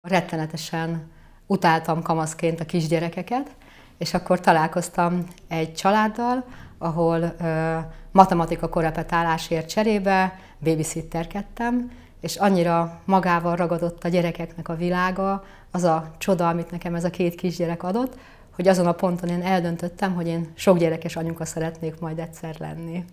rettenetesen utáltam kamaszként a kisgyerekeket, és akkor találkoztam egy családdal, ahol matematika korrepetálásért cserébe babysitterkedtem, és annyira magával ragadott a gyerekeknek a világa, az a csoda, amit nekem ez a két kisgyerek adott, hogy azon a ponton én eldöntöttem, hogy én sokgyerekes anyuka szeretnék majd egyszer lenni.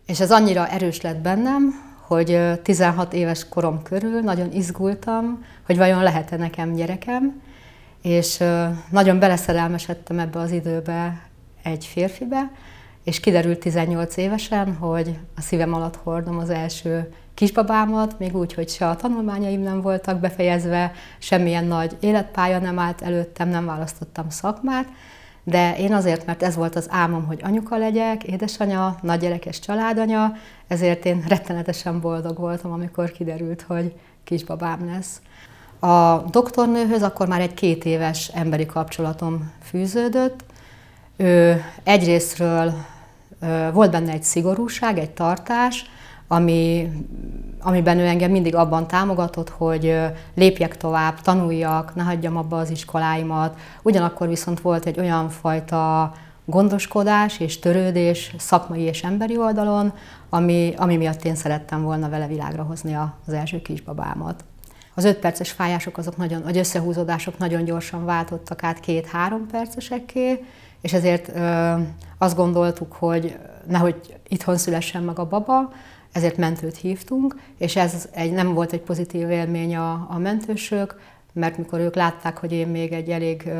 És ez annyira erős lett bennem, hogy 16 éves korom körül nagyon izgultam, hogy vajon lehet-e nekem gyerekem, és nagyon beleszerelmesedtem ebbe az időbe egy férfibe, és kiderült 18 évesen, hogy a szívem alatt hordom az első kisbabámat, még úgy, hogy se a tanulmányaim nem voltak befejezve, semmilyen nagy életpálya nem állt előttem, nem választottam szakmát, de én azért, mert ez volt az álmom, hogy anyuka legyek, édesanya, nagygyerekes családanya, ezért én rettenetesen boldog voltam, amikor kiderült, hogy kisbabám lesz. A doktornőhöz akkor már egy 2 éves emberi kapcsolatom fűződött. Ő egyrésztről volt benne egy szigorúság, egy tartás, amiben ő engem mindig abban támogatott, hogy lépjek tovább, tanuljak, ne hagyjam abba az iskoláimat. Ugyanakkor viszont volt egy olyan fajta gondoskodás és törődés szakmai és emberi oldalon, ami miatt én szerettem volna vele világra hozni az első kisbabámat. Az 5 perces fájások, vagy összehúzódások nagyon gyorsan váltottak át 2-3 percesekké, és ezért azt gondoltuk, hogy nehogy itthon szülessen meg a baba, ezért mentőt hívtunk, és ez nem volt egy pozitív élmény a mentősök, mert mikor ők látták, hogy én még egy elég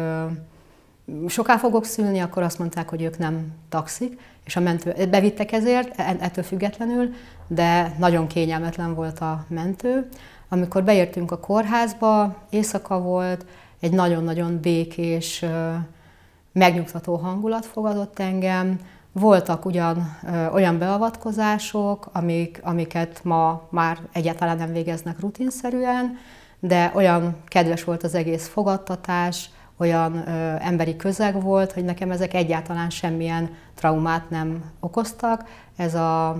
soká fogok szülni, akkor azt mondták, hogy ők nem taxik, és a mentő bevittek ezért, ettől függetlenül, de nagyon kényelmetlen volt a mentő. Amikor beértünk a kórházba, éjszaka volt, egy nagyon-nagyon békés, megnyugtató hangulat fogadott engem. Voltak ugyan olyan beavatkozások, amiket ma már egyáltalán nem végeznek rutinszerűen, de olyan kedves volt az egész fogadtatás, olyan emberi közeg volt, hogy nekem ezek egyáltalán semmilyen traumát nem okoztak. Ez a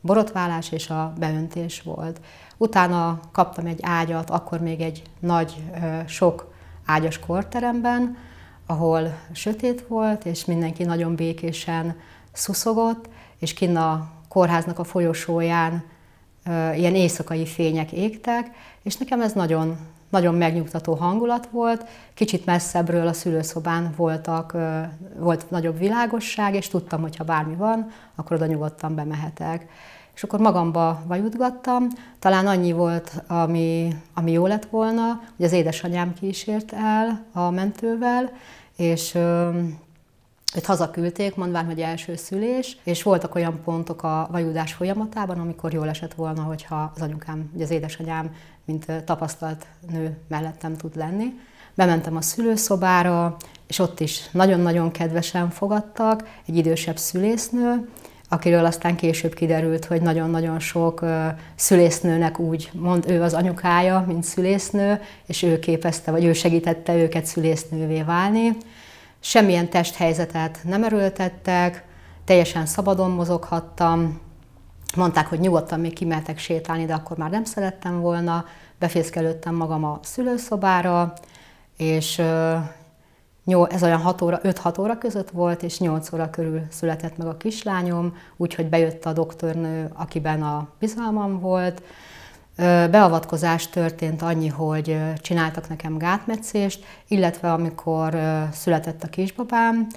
borotválás és a beöntés volt. Utána kaptam egy ágyat, akkor még egy nagy, sok ágyas korteremben, ahol sötét volt, és mindenki nagyon békésen szuszogott, és kinn a kórháznak a folyosóján ilyen éjszakai fények égtek, és nekem ez nagyon, nagyon megnyugtató hangulat volt. Kicsit messzebbről a szülőszobán volt nagyobb világosság, és tudtam, hogy ha bármi van, akkor oda nyugodtan bemehetek. És akkor magamba vajudgattam, talán annyi volt, ami jó lett volna, hogy az édesanyám kísért el a mentővel, és őt hazaküldték, mondván, hogy első szülés, és voltak olyan pontok a vajudás folyamatában, amikor jól esett volna, hogyha az anyukám, vagy az édesanyám, mint tapasztalt nő mellettem tud lenni. Bementem a szülőszobára, és ott is nagyon-nagyon kedvesen fogadtak, egy idősebb szülésznő, akiről aztán később kiderült, hogy nagyon-nagyon sok szülésznőnek úgy mond, ő az anyukája, mint szülésznő, és ő képezte, vagy ő segítette őket szülésznővé válni. Semmilyen testhelyzetet nem erőltettek, teljesen szabadon mozoghattam. Mondták, hogy nyugodtan még kimehetek sétálni, de akkor már nem szerettem volna. Befészkelődtem magam a szülőszobára, és ez olyan 5-6 óra között volt, és 8 óra körül született meg a kislányom, úgyhogy bejött a doktornő, akiben a bizalmam volt. Beavatkozás történt annyi, hogy csináltak nekem gátmetszést, illetve amikor született a kisbabám,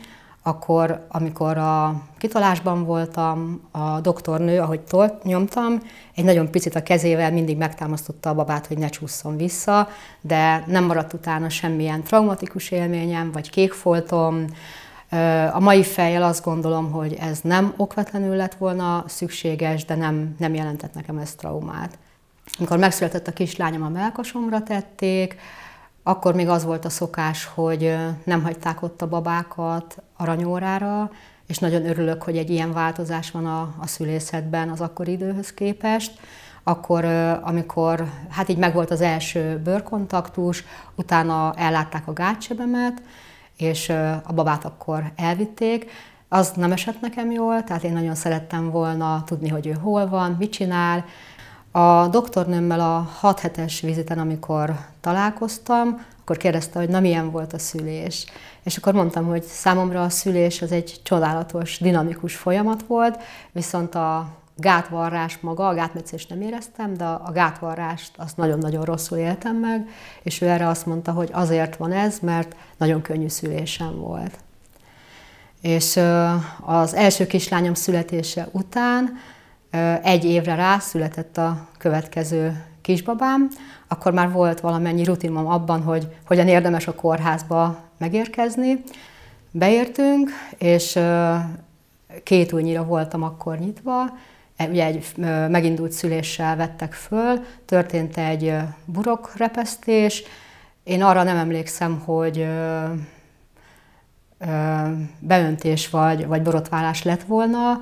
akkor, amikor a kitolásban voltam, a doktornő, ahogy nyomtam, egy nagyon picit a kezével mindig megtámasztotta a babát, hogy ne csúszson vissza, de nem maradt utána semmilyen traumatikus élményem, vagy kékfoltom. A mai fejjel azt gondolom, hogy ez nem okvetlenül lett volna szükséges, de nem jelentett nekem ez traumát. Amikor megszületett a kislányom, a mellkasomra tették, akkor még az volt a szokás, hogy nem hagyták ott a babákat aranyórára, és nagyon örülök, hogy egy ilyen változás van a szülészetben az akkori időhöz képest. Akkor, amikor hát így megvolt az első bőrkontaktus, utána ellátták a gátsebemet, és a babát akkor elvitték. Az nem esett nekem jól, tehát én nagyon szerettem volna tudni, hogy ő hol van, mit csinál. A doktornőmmel a 6 hetes viziten, amikor találkoztam, akkor kérdezte, hogy na milyen volt a szülés. És akkor mondtam, hogy számomra a szülés az egy csodálatos, dinamikus folyamat volt, viszont a gátvarrás maga, a gátmetszést nem éreztem, de a gátvarrást azt nagyon-nagyon rosszul éltem meg, és ő erre azt mondta, hogy azért van ez, mert nagyon könnyű szülésem volt. És az első kislányom születése után 1 évre rá született a következő kisbabám, akkor már volt valamennyi rutinom abban, hogy hogyan érdemes a kórházba megérkezni. Beértünk, és 2 ujjnyira voltam akkor nyitva, ugye egy megindult szüléssel vettek föl, történt egy burokrepesztés. Én arra nem emlékszem, hogy beöntés vagy borotválás lett volna.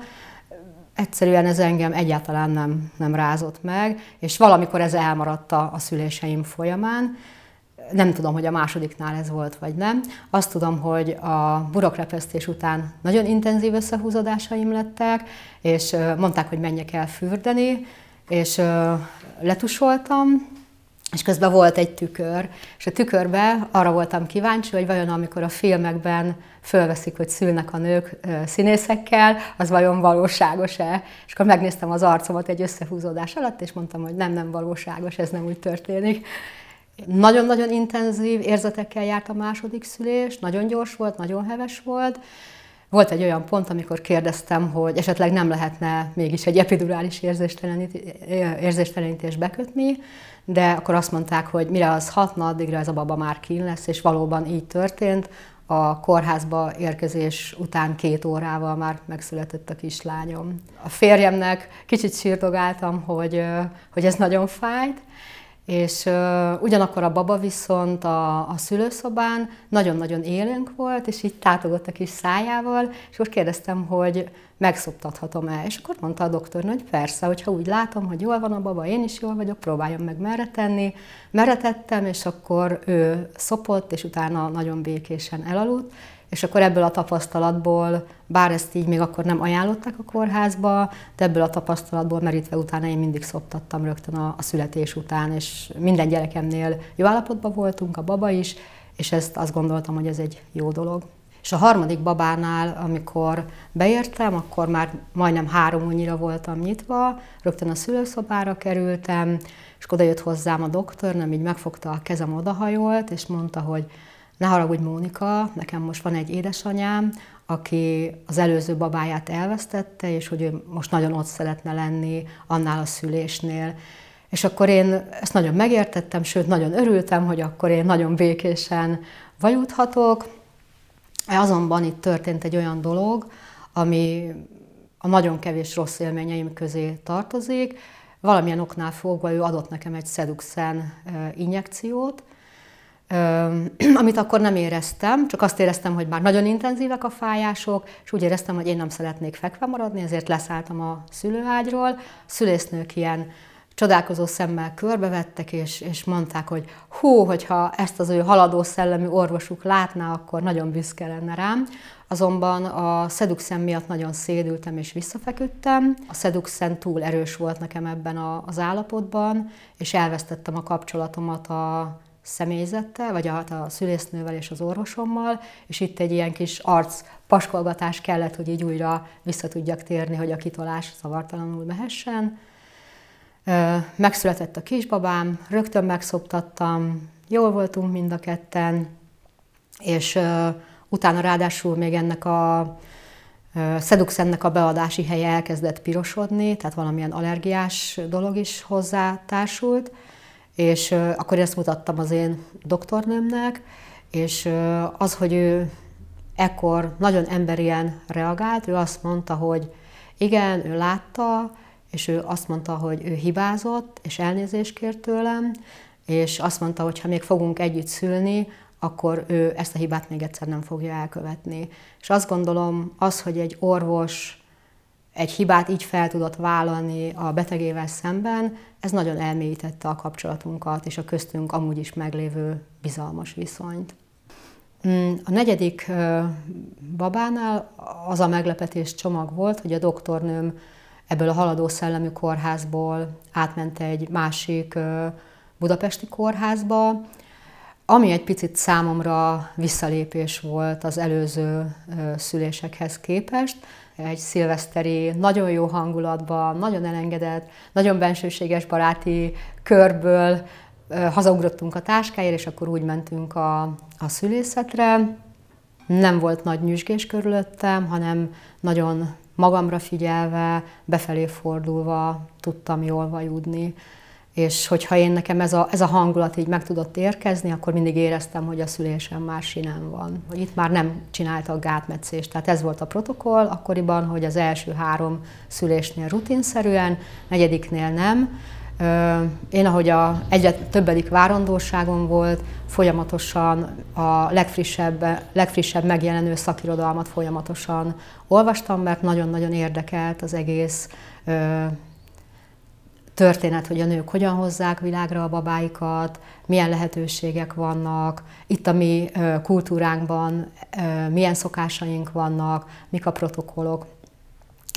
Egyszerűen ez engem egyáltalán nem rázott meg, és valamikor ez elmaradt a szüléseim folyamán. Nem tudom, hogy a másodiknál ez volt, vagy nem. Azt tudom, hogy a burokrepesztés után nagyon intenzív összehúzódásaim lettek, és mondták, hogy menjek el fürdeni, és letusoltam, és közben volt egy tükör, és a tükörbe arra voltam kíváncsi, hogy vajon amikor a filmekben fölveszik, hogy szülnek a nők színészekkel, az vajon valóságos-e? És akkor megnéztem az arcomat egy összehúzódás alatt, és mondtam, hogy nem valóságos, ez nem úgy történik. Nagyon-nagyon intenzív érzetekkel járt a második szülés, nagyon gyors volt, nagyon heves volt. Volt egy olyan pont, amikor kérdeztem, hogy esetleg nem lehetne mégis egy epidurális érzéstelenítést bekötni, de akkor azt mondták, hogy mire az hatna, addigra ez a baba már kín lesz, és valóban így történt. A kórházba érkezés után 2 órával már megszületett a kislányom. A férjemnek kicsit sírdogáltam, hogy ez nagyon fájt, és ugyanakkor a baba viszont a szülőszobán nagyon-nagyon élénk volt, és így tátogott a kis szájával, és akkor kérdeztem, hogy megszoptathatom-e. És akkor mondta a doktornő, hogy persze, hogyha úgy látom, hogy jól van a baba, én is jól vagyok, próbáljam meg merre tenni. Merre tettem, és akkor ő szopott, és utána nagyon békésen elaludt. És akkor ebből a tapasztalatból, bár ezt így még akkor nem ajánlották a kórházba, de ebből a tapasztalatból merítve utána én mindig szoptattam rögtön a születés után, és minden gyerekemnél jó állapotban voltunk, a baba is, és ezt azt gondoltam, hogy ez egy jó dolog. És a harmadik babánál, amikor beértem, akkor már majdnem 3 ujjnyira voltam nyitva, rögtön a szülőszobára kerültem, és oda jött hozzám a doktornőm, így megfogta a kezem, odahajolt, és mondta, hogy ne haragudj, Mónika, nekem most van egy édesanyám, aki az előző babáját elvesztette, és hogy ő most nagyon ott szeretne lenni annál a szülésnél. És akkor én ezt nagyon megértettem, sőt, nagyon örültem, hogy akkor én nagyon békésen vajudhatok. Azonban itt történt egy olyan dolog, ami a nagyon kevés rossz élményeim közé tartozik. Valamilyen oknál fogva ő adott nekem egy Seduxen injekciót, amit akkor nem éreztem, csak azt éreztem, hogy már nagyon intenzívek a fájások, és úgy éreztem, hogy én nem szeretnék fekve maradni, ezért leszálltam a szülőágyról. A szülésznők ilyen csodálkozó szemmel körbevettek, és mondták, hogy hogyha ezt az ő haladó szellemű orvosuk látná, akkor nagyon büszke lenne rám. Azonban a Seduxen miatt nagyon szédültem és visszafeküdtem. A Seduxen túl erős volt nekem ebben az állapotban, és elvesztettem a kapcsolatomat a személyzettel, vagy a szülésznővel és az orvosommal, és itt egy ilyen kis arcpaskolgatás kellett, hogy így újra vissza tudjak térni, hogy a kitolás zavartalanul mehessen. Megszületett a kisbabám, rögtön megszoptattam, jól voltunk mind a ketten, és utána ráadásul még ennek a Seduxennek a beadási helye elkezdett pirosodni, tehát valamilyen allergiás dolog is hozzá társult, és akkor ezt mutattam az én doktornőmnek, és az, hogy ő ekkor nagyon emberien reagált, ő azt mondta, hogy igen, ő látta, és ő azt mondta, hogy ő hibázott, és elnézést kért tőlem, és azt mondta, hogy ha még fogunk együtt szülni, akkor ő ezt a hibát még egyszer nem fogja elkövetni. És azt gondolom, az, hogy egy orvos egy hibát így fel tudott vállalni a betegével szemben, ez nagyon elmélyítette a kapcsolatunkat, és a köztünk amúgy is meglévő bizalmas viszonyt. A 4. babánál az a meglepetés csomag volt, hogy a doktornőm ebből a Haladó Szellemű Kórházból átment egy másik budapesti kórházba, ami egy picit számomra visszalépés volt az előző szülésekhez képest. Egy szilveszteri, nagyon jó hangulatban, nagyon elengedett, nagyon bensőséges baráti körből hazaugrottunk a táskáért, és akkor úgy mentünk a szülészetre. Nem volt nagy nyüzsgés körülöttem, hanem nagyon magamra figyelve, befelé fordulva tudtam jól vajudni. És hogyha nekem ez a hangulat így meg tudott érkezni, akkor mindig éreztem, hogy a szülésem már sinen van. Hogy itt már nem csináltak gátmetszést. Tehát ez volt a protokoll akkoriban, hogy az első 3 szülésnél rutinszerűen, 4-nél nem. Én, ahogy egyre többedik várandóságom volt, folyamatosan a legfrissebb megjelenő szakirodalmat folyamatosan olvastam, mert nagyon-nagyon érdekelt az egész történet, hogy a nők hogyan hozzák világra a babáikat, milyen lehetőségek vannak, itt a mi kultúránkban milyen szokásaink vannak, mik a protokollok.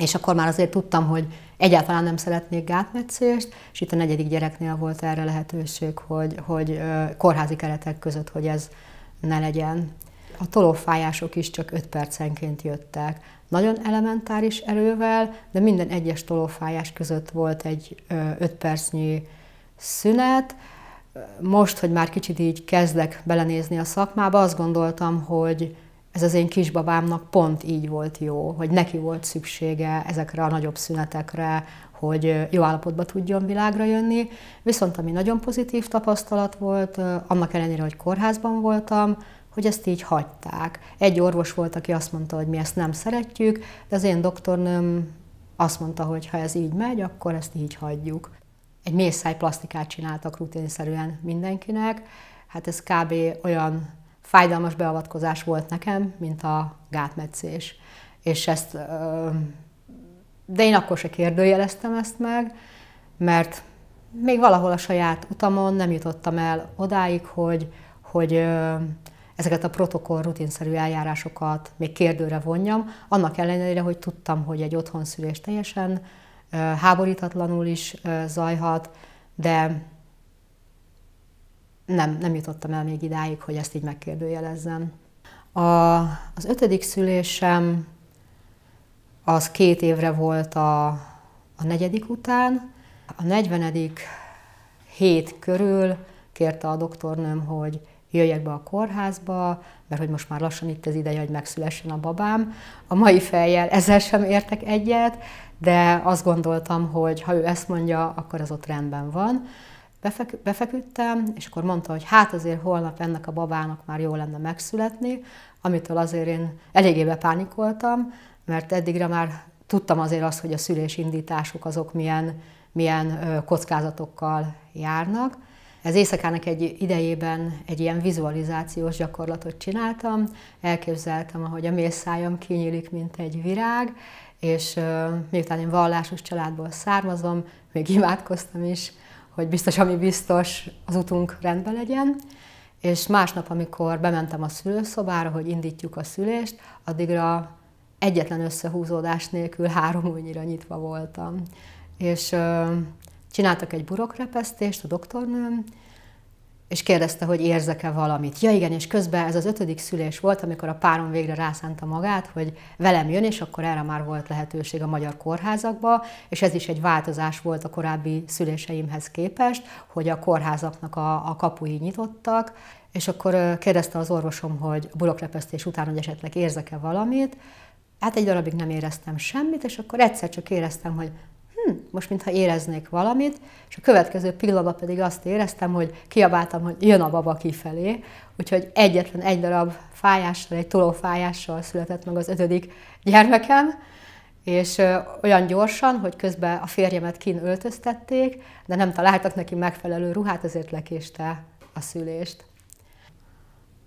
És akkor már azért tudtam, hogy egyáltalán nem szeretnék gátmetszést, és itt a 4. gyereknél volt erre lehetőség, hogy kórházi keretek között, hogy ez ne legyen. A tolófájások is csak 5 percenként jöttek. Nagyon elementáris erővel, de minden egyes tolófájás között volt egy 5 percnyi szünet. Most, hogy már kicsit így kezdek belenézni a szakmába, azt gondoltam, hogy ez az én kisbabámnak pont így volt jó, hogy neki volt szüksége ezekre a nagyobb szünetekre, hogy jó állapotba tudjon világra jönni. Viszont ami nagyon pozitív tapasztalat volt, annak ellenére, hogy kórházban voltam, hogy ezt így hagyták. Egy orvos volt, aki azt mondta, hogy mi ezt nem szeretjük, de az én doktornőm azt mondta, hogy ha ez így megy, akkor ezt így hagyjuk. Egy méhszájplasztikát csináltak rutinszerűen mindenkinek. Hát ez kb. Olyan fájdalmas beavatkozás volt nekem, mint a gátmetszés. És de én akkor se kérdőjeleztem ezt meg, mert még valahol a saját utamon nem jutottam el odáig, hogy ezeket a protokoll rutinszerű eljárásokat még kérdőre vonjam, annak ellenére, hogy tudtam, hogy egy otthonszülés teljesen háborítatlanul is zajhat, de nem jutottam el még idáig, hogy ezt így megkérdőjelezzem. Az 5. szülésem az 2 évre volt a 4. után. A 40. hét körül kérte a doktornőm, hogy jöjjek be a kórházba, mert hogy most már lassan itt az ideje, hogy megszülessen a babám. A mai fejjel ezzel sem értek egyet, de azt gondoltam, hogy ha ő ezt mondja, akkor az ott rendben van. Befeküdtem, és akkor mondta, hogy hát azért holnap ennek a babának már jó lenne megszületni, amitől azért én eléggé bepánikoltam, mert eddigre már tudtam azért azt, hogy a szülésindítások azok milyen kockázatokkal járnak. Ez éjszakának egy idejében egy ilyen vizualizációs gyakorlatot csináltam, elképzeltem, ahogy a méhszájam kinyílik, mint egy virág, és miután én vallásos családból származom, még imádkoztam is, hogy biztos, ami biztos, az utunk rendben legyen. És másnap, amikor bementem a szülőszobára, hogy indítjuk a szülést, addigra egyetlen összehúzódás nélkül 3 ujjnyira nyitva voltam. És csináltak egy burokrepesztést a doktornőm, és kérdezte, hogy érzek-e valamit. Ja igen, és közben ez az 5. szülés volt, amikor a párom végre rászánta magát, hogy velem jön, és akkor erre már volt lehetőség a magyar kórházakba, és ez is egy változás volt a korábbi szüléseimhez képest, hogy a kórházaknak a kapui nyitottak, és akkor kérdezte az orvosom, hogy a burokrepesztés után, hogy esetleg érzek-e valamit. Hát egy darabig nem éreztem semmit, és akkor egyszer csak éreztem, hogy most mintha éreznék valamit, és a következő pillanatban pedig azt éreztem, hogy kiabáltam, hogy jön a baba kifelé, úgyhogy egyetlen egy darab fájással, egy tolófájással született meg az 5. gyermekem, és olyan gyorsan, hogy közben a férjemet kint öltöztették, de nem találtak neki megfelelő ruhát, ezért lekéste a szülést.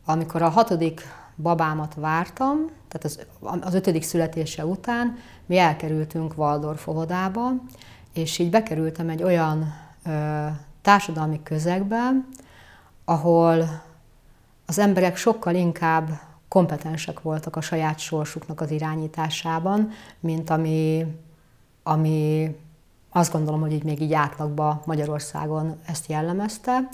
Amikor a 6. babámat vártam, tehát az 5. születése után mi elkerültünk Waldorf óvodába, és így bekerültem egy olyan társadalmi közegbe, ahol az emberek sokkal inkább kompetensek voltak a saját sorsuknak az irányításában, mint ami ami azt gondolom, hogy így még így átlagban Magyarországon ezt jellemezte,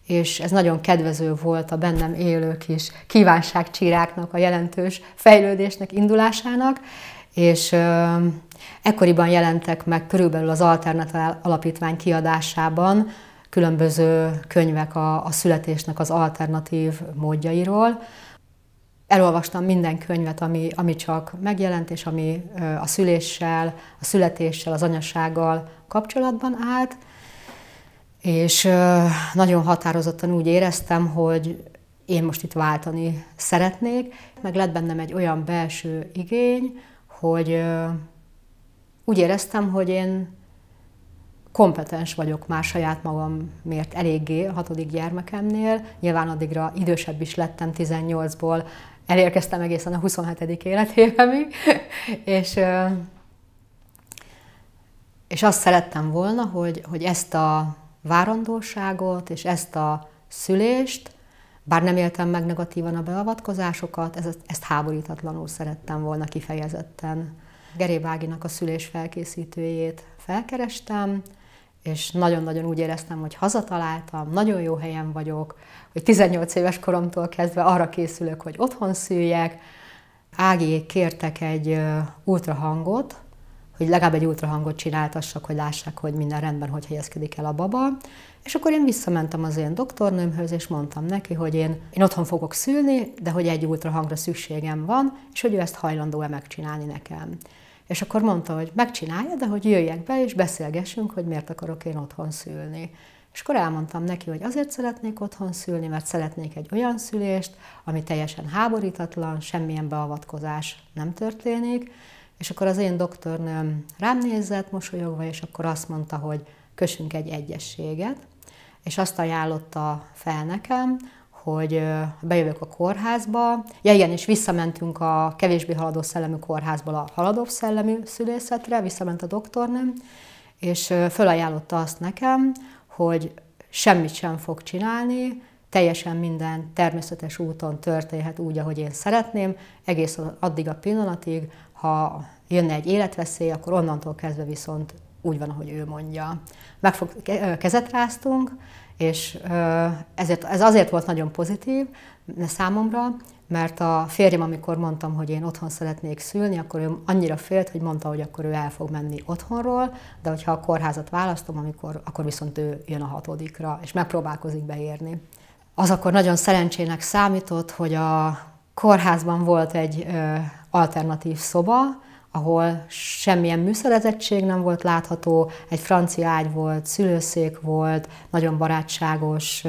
és ez nagyon kedvező volt a bennem élő kis kívánságcsiráknak, a jelentős fejlődésnek, indulásának, és ekkoriban jelentek meg körülbelül az Alternata Alapítvány kiadásában különböző könyvek a születésnek az alternatív módjairól. Elolvastam minden könyvet, ami csak megjelent, és ami a szüléssel, a születéssel, az anyasággal kapcsolatban állt, és nagyon határozottan úgy éreztem, hogy én most itt váltani szeretnék, meg lett bennem egy olyan belső igény, hogy úgy éreztem, hogy én kompetens vagyok már saját magamért eléggé a 6. gyermekemnél. Nyilván addigra idősebb is lettem, 18-ból elérkeztem egészen a 27. életévemig, és azt szerettem volna, hogy ezt a várandóságot és ezt a szülést, bár nem éltem meg negatívan a beavatkozásokat, ezt háborítatlanul szerettem volna kifejezetten. Geréb Áginak a szülés felkészítőjét felkerestem, és nagyon-nagyon úgy éreztem, hogy hazataláltam, nagyon jó helyen vagyok, hogy 18 éves koromtól kezdve arra készülök, hogy otthon szüljek. Ágiék kértek egy ultrahangot, hogy legalább egy ultrahangot csináltassak, hogy lássák, hogy minden rendben, hogy helyezkedik el a baba. És akkor én visszamentem az én doktornőmhöz, és mondtam neki, hogy én otthon fogok szülni, de hogy egy ultrahangra szükségem van, és hogy ő ezt hajlandó-e megcsinálni nekem. És akkor mondta, hogy megcsinálja, de hogy jöjjek be, és beszélgessünk, hogy miért akarok én otthon szülni. És akkor elmondtam neki, hogy azért szeretnék otthon szülni, mert szeretnék egy olyan szülést, ami teljesen háborítatlan, semmilyen beavatkozás nem történik. És akkor az én doktornőm rám nézett mosolyogva, és akkor azt mondta, hogy kössünk egy egyezséget, és azt ajánlotta fel nekem, hogy bejövök a kórházba. Ja igen, és visszamentünk a kevésbé haladó szellemű kórházból a haladó szellemű szülészetre, visszament a doktornőm, és fölajánlotta azt nekem, hogy semmit sem fog csinálni, teljesen minden természetes úton történhet úgy, ahogy én szeretném, egész addig a pillanatig, ha jönne egy életveszély, akkor onnantól kezdve viszont úgy van, ahogy ő mondja. Kezet ráztunk, és ez azért volt nagyon pozitív számomra, mert a férjem, amikor mondtam, hogy én otthon szeretnék szülni, akkor ő annyira félt, hogy mondta, hogy akkor ő el fog menni otthonról, de hogyha a kórházat választom, akkor viszont ő jön a 6-ra, és megpróbálkozik beérni. Az akkor nagyon szerencsének számított, hogy a kórházban volt egy alternatív szoba, ahol semmilyen műszerezettség nem volt látható, egy francia ágy volt, szülőszék volt, nagyon barátságos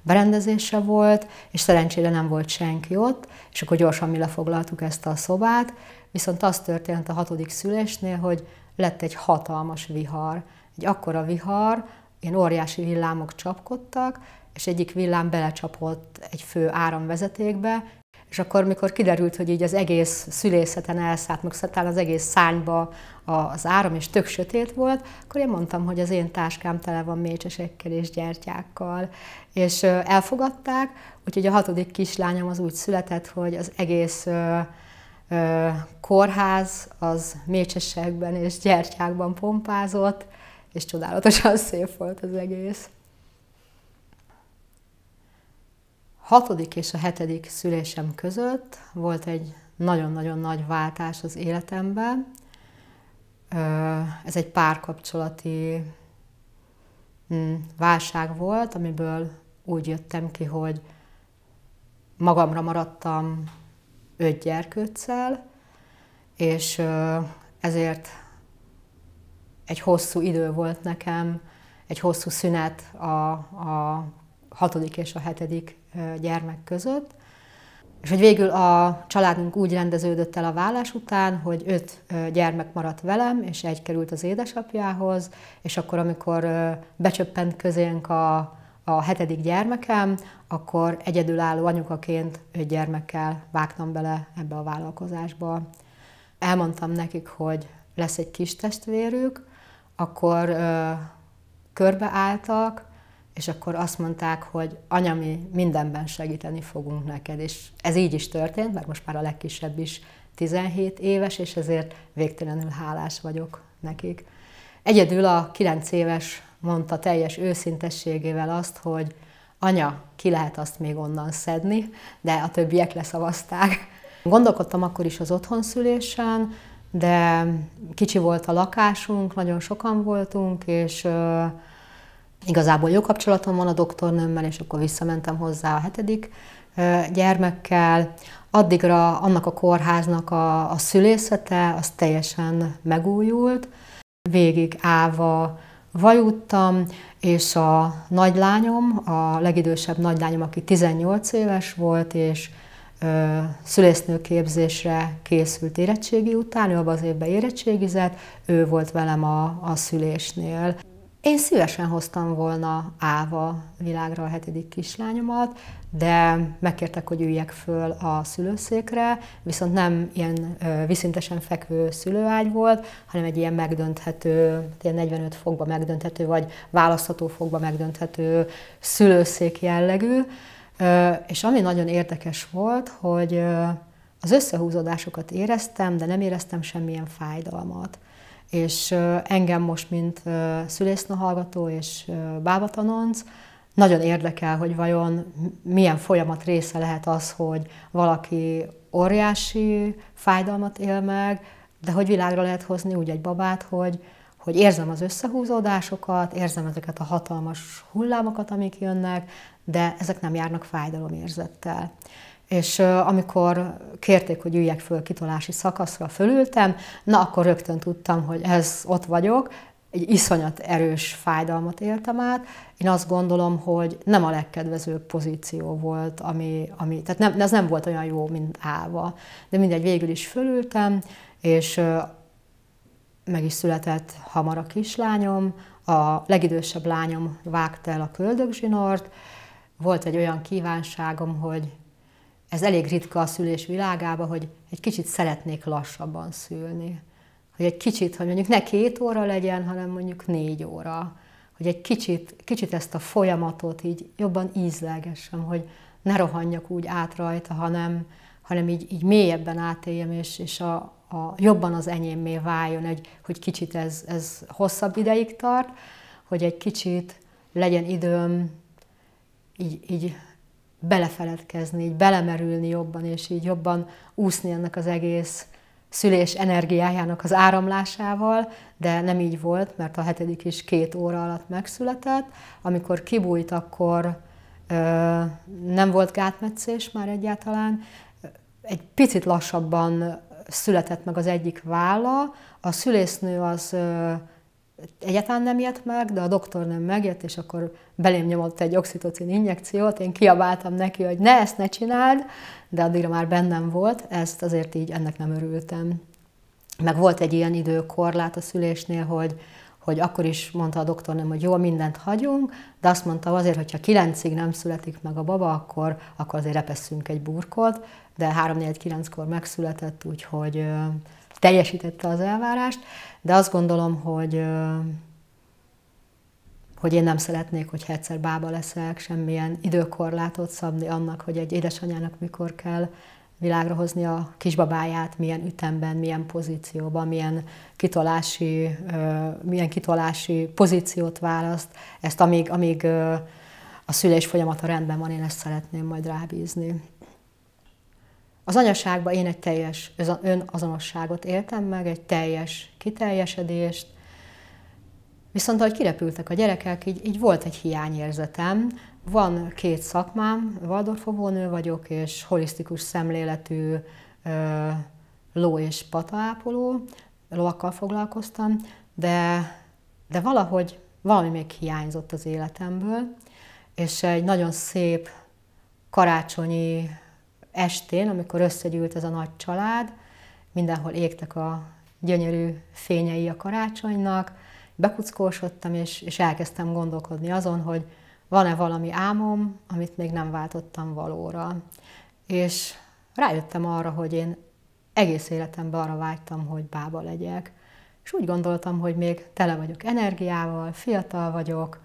berendezése volt, és szerencsére nem volt senki ott, és akkor gyorsan mi lefoglaltuk ezt a szobát, viszont az történt a 6. szülésnél, hogy lett egy hatalmas vihar, egy akkora vihar, ilyen óriási villámok csapkodtak, és egyik villám belecsapott egy fő áramvezetékbe, és akkor, mikor kiderült, hogy így az egész szülészeten elszállt, meg talán az egész szárnyba az áram, és tök sötét volt, akkor én mondtam, hogy az én táskám tele van mécsesekkel és gyertyákkal. És elfogadták, úgyhogy a 6. kislányom az úgy született, hogy az egész kórház az mécsesekben és gyertyákban pompázott, és csodálatosan szép volt az egész. 6. és a 7. szülésem között volt egy nagyon-nagyon nagy váltás az életemben. Ez egy párkapcsolati válság volt, amiből úgy jöttem ki, hogy magamra maradtam 5 gyerkőccel, és ezért egy hosszú idő volt nekem, egy hosszú szünet a 6. és a 7. gyermek között. És hogy végül a családunk úgy rendeződött el a vállás után, hogy 5 gyermek maradt velem, és 1 került az édesapjához, és akkor, amikor becsöppent közénk a 7. gyermekem, akkor egyedülálló anyukaként 5 gyermekkel vágtam bele ebbe a vállalkozásba. Elmondtam nekik, hogy lesz egy kis testvérük, akkor körbeálltak, és akkor azt mondták, hogy anya, mi mindenben segíteni fogunk neked. És ez így is történt, mert most már a legkisebb is 17 éves, és ezért végtelenül hálás vagyok nekik. Egyedül a 9 éves mondta teljes őszintességével azt, hogy anya, ki lehet azt még onnan szedni, de a többiek leszavazták. Gondolkodtam akkor is az otthonszülésen, de kicsi volt a lakásunk, nagyon sokan voltunk, és igazából jó kapcsolatom van a doktornőmmel, és akkor visszamentem hozzá a 7. gyermekkel. Addigra annak a kórháznak a szülészete az teljesen megújult. Végig állva vajudtam, és a nagylányom, a legidősebb nagylányom, aki 18 éves volt, és szülésznőképzésre készült érettségi után, ő abban az évben érettségizett, ő volt velem a szülésnél. Én szívesen hoztam volna állva világra a 7. kislányomat, de megkértek, hogy üljek föl a szülőszékre, viszont nem ilyen viszintesen fekvő szülőágy volt, hanem egy ilyen megdönthető, ilyen 45 fokba megdönthető, vagy választható fokba megdönthető szülőszék jellegű. És ami nagyon érdekes volt, hogy az összehúzódásokat éreztem, de nem éreztem semmilyen fájdalmat. És engem most, mint szülésznőhallgató és bábatanonc, nagyon érdekel, hogy vajon milyen folyamat része lehet az, hogy valaki óriási fájdalmat él meg, de hogy világra lehet hozni úgy egy babát, hogy érzem az összehúzódásokat, érzem ezeket a hatalmas hullámokat, amik jönnek, de ezek nem járnak fájdalomérzettel. És amikor kérték, hogy üljek föl kitolási szakaszra, fölültem, na akkor rögtön tudtam, hogy ott vagyok, egy iszonyat erős fájdalmat éltem át. Én azt gondolom, hogy nem a legkedvezőbb pozíció volt, tehát ez nem volt olyan jó, mint állva. De mindegy, végül is fölültem, és meg is született hamar a kislányom, a legidősebb lányom vágta el a köldögzsinort. Volt egy olyan kívánságom, hogy ez elég ritka a szülés világában, hogy egy kicsit szeretnék lassabban szülni. Hogy egy kicsit, hogy mondjuk ne 2 óra legyen, hanem mondjuk 4 óra. Hogy egy kicsit ezt a folyamatot így jobban ízlelgessem, hogy ne rohanjak úgy át rajta, hanem így mélyebben átéljem, és jobban az enyémmé váljon, hogy kicsit ez hosszabb ideig tart, hogy egy kicsit legyen időm így belefeledkezni, így belemerülni jobban, és így jobban úszni ennek az egész szülés energiájának az áramlásával, de nem így volt, mert a 7. is 2 óra alatt megszületett. Amikor kibújt, akkor nem volt gátmetszés már egyáltalán. Egy picit lassabban született meg az egyik válla. A szülésznő az egyáltalán nem jött meg, de a doktornőm megjött, és akkor belém nyomott egy oxitocin injekciót. Én kiabáltam neki, hogy ezt ne csináld, de addigra már bennem volt, ezt azért így ennek nem örültem. Meg volt egy ilyen időkorlát a szülésnél, hogy akkor is mondta a doktornőm, hogy jó, mindent hagyunk, de azt mondta azért, hogyha 9-ig nem születik meg a baba, akkor azért repesszünk egy burkot, de 3-4-9-kor megszületett, úgyhogy teljesítette az elvárást, de azt gondolom, hogy én nem szeretnék, hogyha egyszer bába leszek, semmilyen időkorlátot szabni annak, hogy egy édesanyának mikor kell világra hozni a kisbabáját, milyen ütemben, milyen pozícióban, milyen kitolási pozíciót választ. Ezt amíg a szülés folyamata rendben van, én ezt szeretném majd rábízni. Az anyaságban én egy teljes önazonosságot éltem meg, egy teljes kiteljesedést, viszont ahogy kirepültek a gyerekek, így volt egy hiányérzetem. Van 2 szakmám, Waldorf óvónő vagyok, és holisztikus szemléletű ló- és pataápoló, lovakkal foglalkoztam, de valami még hiányzott az életemből, és egy nagyon szép karácsonyi estén, amikor összegyűlt ez a nagy család, mindenhol égtek a gyönyörű fényei a karácsonynak, bekuckósodtam, és elkezdtem gondolkodni azon, hogy van-e valami álmom, amit még nem váltottam valóra. És rájöttem arra, hogy én egész életemben arra vágytam, hogy bába legyek. És úgy gondoltam, hogy még tele vagyok energiával, fiatal vagyok,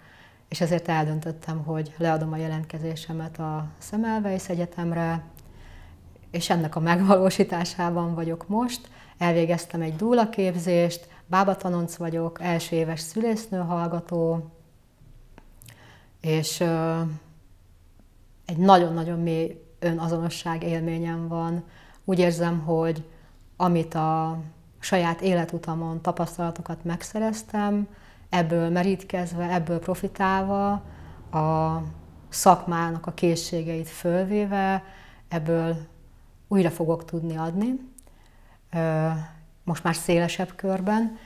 és ezért eldöntöttem, hogy leadom a jelentkezésemet a Semmelweis Egyetemre, és ennek a megvalósításában vagyok most. Elvégeztem egy dúla képzést, bábatanonc vagyok, első éves szülésznő hallgató, és egy nagyon-nagyon mély önazonosság élményem van. Úgy érzem, hogy amit a saját életutamon tapasztalatokat megszereztem, ebből merítkezve, ebből profitálva, a szakmának a készségeit fölvéve, ebből újra fogok tudni adni, most már szélesebb körben.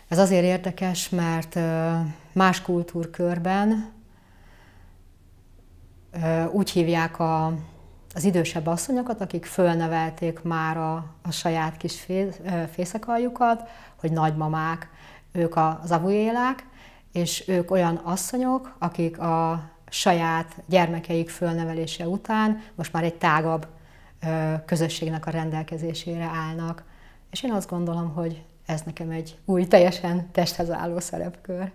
Ez azért érdekes, mert más kultúrkörben úgy hívják az idősebb asszonyokat, akik fölnevelték már a saját kis fészekaljukat, hogy nagymamák, ők az avujélák, és ők olyan asszonyok, akik a saját gyermekeik fölnevelése után most már egy tágabb közösségnek a rendelkezésére állnak. És én azt gondolom, hogy ez nekem egy új, teljesen testhez álló szerepkör.